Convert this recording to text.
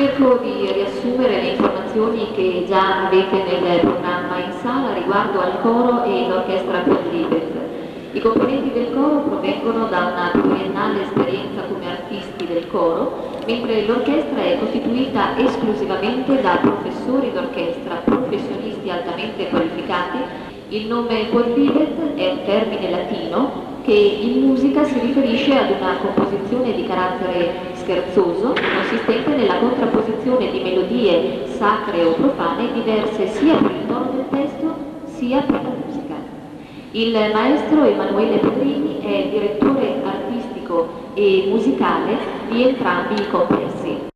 Cerco di riassumere le informazioni che già avete nel programma in sala riguardo al coro e l'orchestra Quadriped. I componenti del coro provengono da una pluriennale esperienza come artisti del coro, mentre l'orchestra è costituita esclusivamente da professori d'orchestra, professionisti altamente qualificati. Il nome Quadriped è un termine latino che in musica si riferisce ad una composizione di carattere scherzoso, consistente nella contrapposizione di melodie sacre o profane diverse sia per il tono del testo sia per la musica. Il maestro Emanuele Pedrini è direttore artistico e musicale di entrambi i complessi.